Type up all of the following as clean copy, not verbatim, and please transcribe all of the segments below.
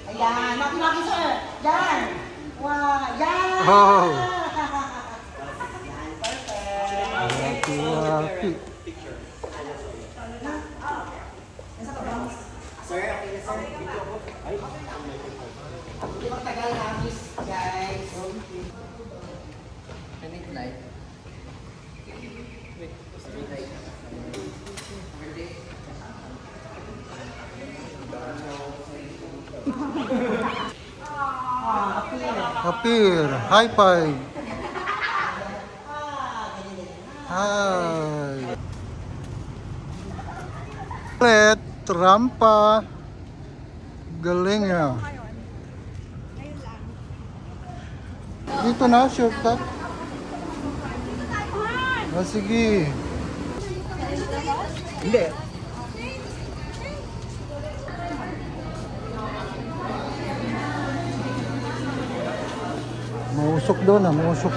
Ayan, maki-maki sir. Yan. Wow, yan. Oh. Perfect. Sir, okay na sir. Hindi magtagal habis, guys. Minute light. Wait, light. Appear. High five. Hi. Let rampa. Galing ah. Dito na, shortcut. Ah, sige. Hindi. Mausok doon ah, mausok.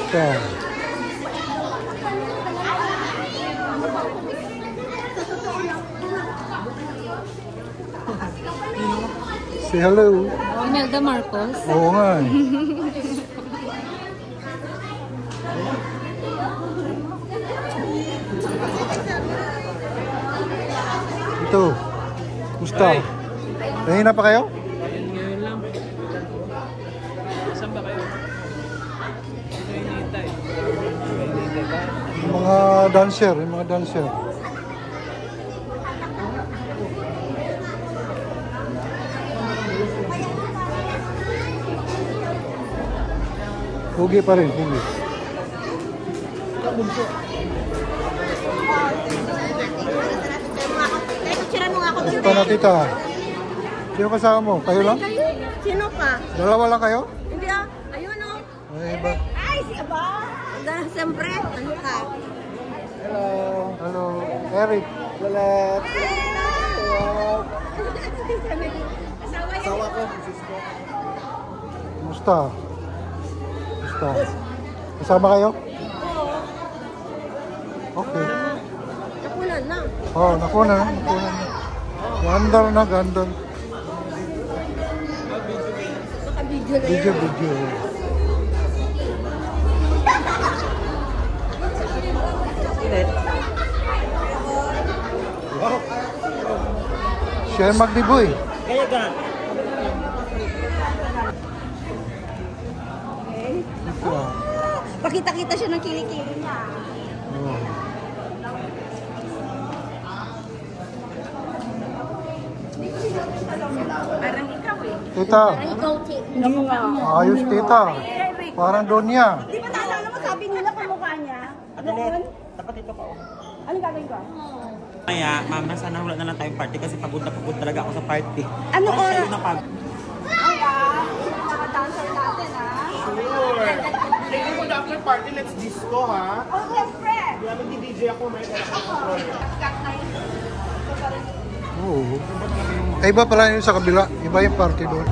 Okay. Say hello. Imelda Marcos. Oo nga eh. Ito. Musta? Nahina pa kayo? Ngayon lang. Saan ba kayo? Ito yung hinihintay. Yung mga dancer, yung mga dancer. Pugi pa rin, pugi. Punta na tita. Sino kasama mo? Kayo lang? Sino ka? Dalawa lang kayo? Hindi ah. Ayun o. Ay, iba. Ay, si Aba. Siyempre. Ano ka? Hello. Hello. Eric. Lalat. Asawa ko, Francisco. Kumusta? Kumusta? Kasama kayo? Okay. Nakunan na. Oh, nakuha na. Gandal na, gandal. Naka-video na Video, yan. video. Wow. Siya yung magdiboy. Kaya ka. Ito ah. Pakita-kita siya ng kilikili niya. Oh. Parang ikaw eh. Tita, Ikaw, Tita. ayos tita. Parang doon niya. Di ba naalala mo sabi nila kamukha niya? Adalit. Dapat ito pa. Ano gagawin ko? Kaya, mama, sana wala na lang tayong party kasi pagod na pagod talaga ako sa party. Ano Kasi oras? yun ang pag- Ay ah, mga dancer natin ah. Sure. Tingnan mo na after party, let's disco ha. Oh, siyempre. Kaya mag-DJ ako, may control. Oo. Ay, iba pala yun sa kabila. Iba yung party doon.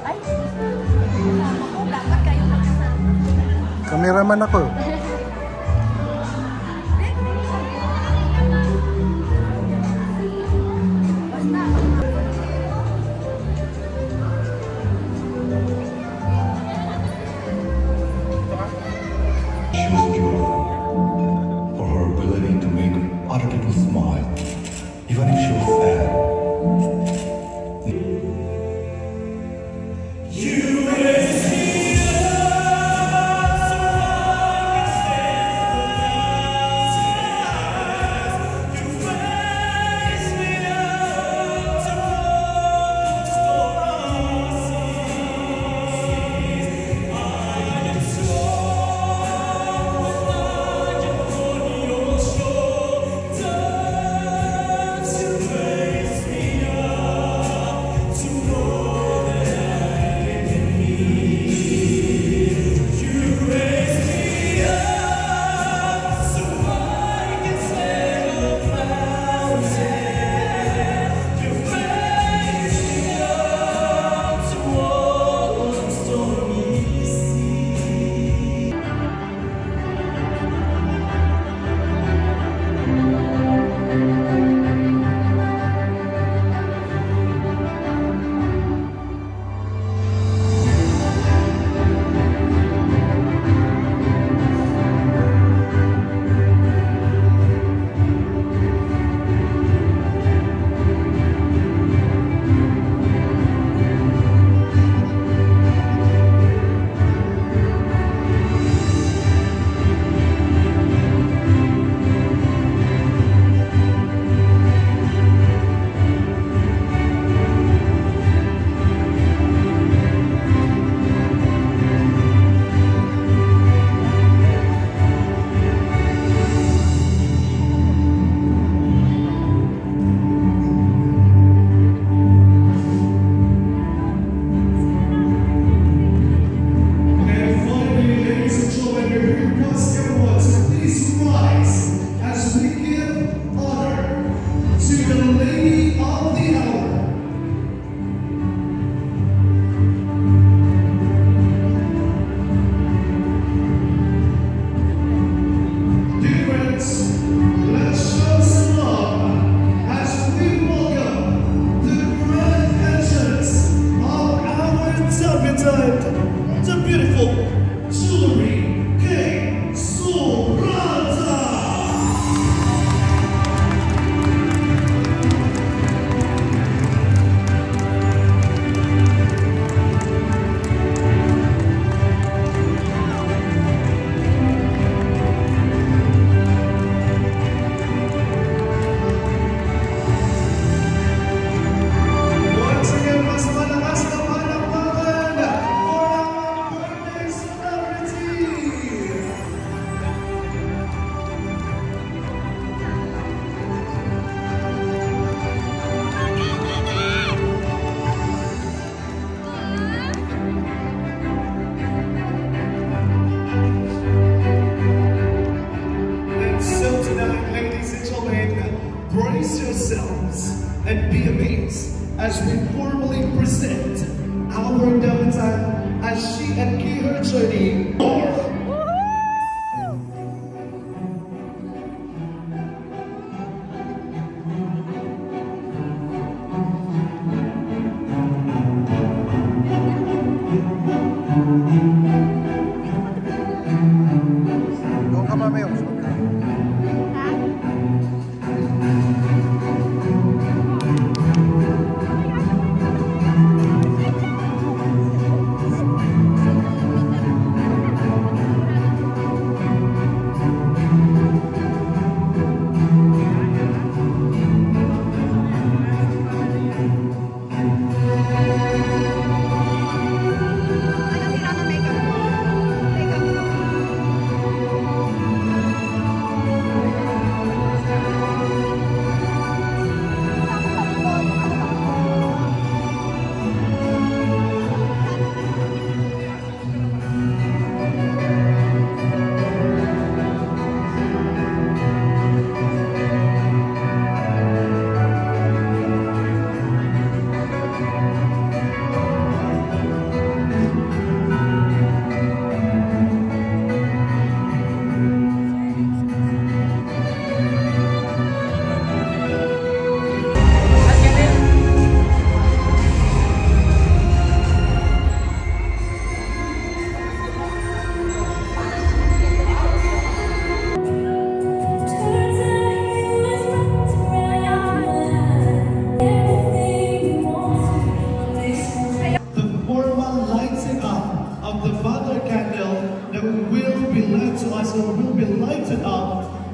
Ay, dapat kayo makasama. Cameraman ako. She was beautiful for her ability to make other people smile, even if she was sad. as we formally present our Davitan as she and her journey north. Doon ka mamaya.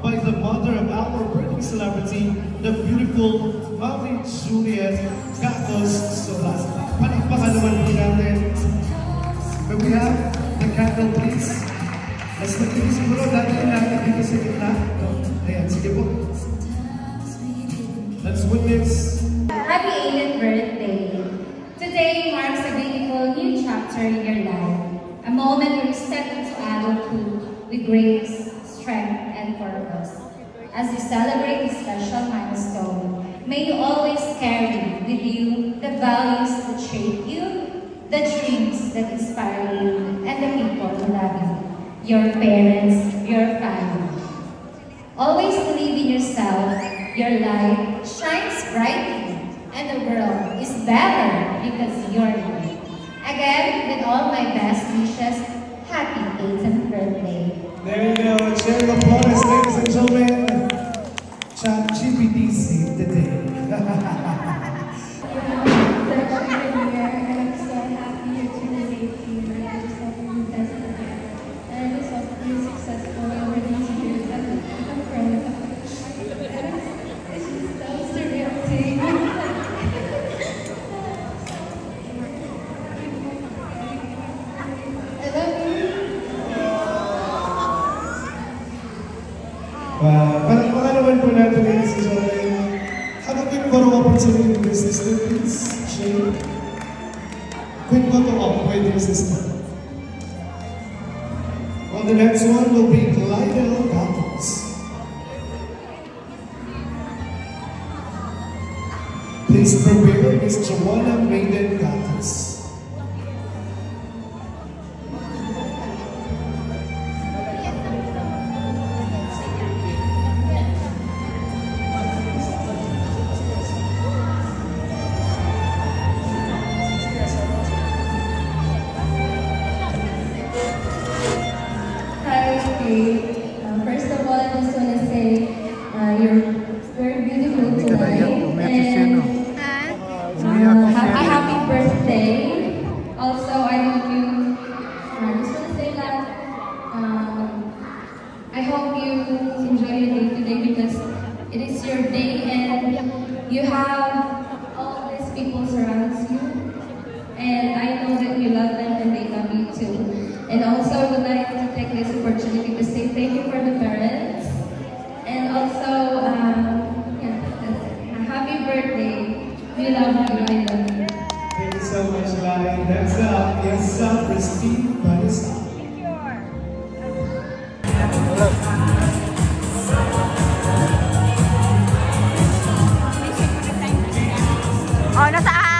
By the mother of our birthday celebrity, the beautiful Mami Juliet Gatos Solas. Palakpakan naman po natin. Can we have the candle, please? Mas magiging siguro natin dito sa gitna. Ayan, sige po. Let's witness. Happy 8th birthday. Today marks a beautiful new chapter in your life. A moment where you step into adulthood with grace, strength, and purpose. As you celebrate this special milestone, may you always carry with you the values that shape you, the dreams that inspire you, and the people who love you, your parents, your family. Always believe in yourself, your light shines brightly, and the world is better because you're here. Again, with all my best wishes, happy 8th birthday. There you go. Sharing applause, ladies and gentlemen. ChatGPT saved the day. Palakpakan naman po natin, ladies and gentlemen. Have a quick photo opportunity with your sister, please. Shane. Quick photo op with your sister. Well, the next one will be Lionel Gatos. Please prepare Miss Joanna Maiden Gatos. First of all, I just want to say you're very beautiful tonight, and happy birthday. Also, I hope you. I just want to say that I hope you enjoy your day today because it is your day, and you have all these people surrounds you, and I know that you love them and they love you too. And also, I would like to take this opportunity to say thank you for the parents. And also, yeah, happy birthday. We love you. I love you. Thank you so much, Lai. Next up is Christine Banista. Oh, nasaan?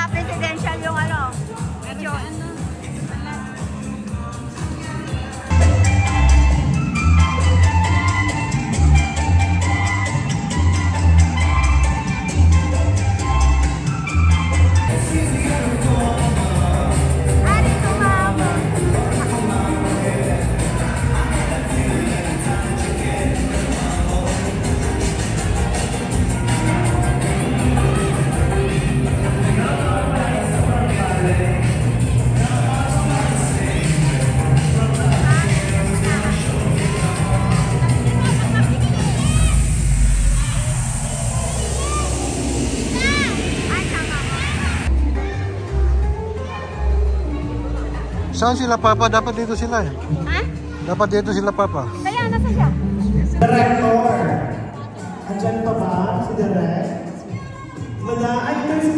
Saan sila Papa? Dapat dito sila eh. Ha? Dapat dito sila Papa. Kaya, nasa siya? Director! Andyan pa ba si Direk? Ay, ito si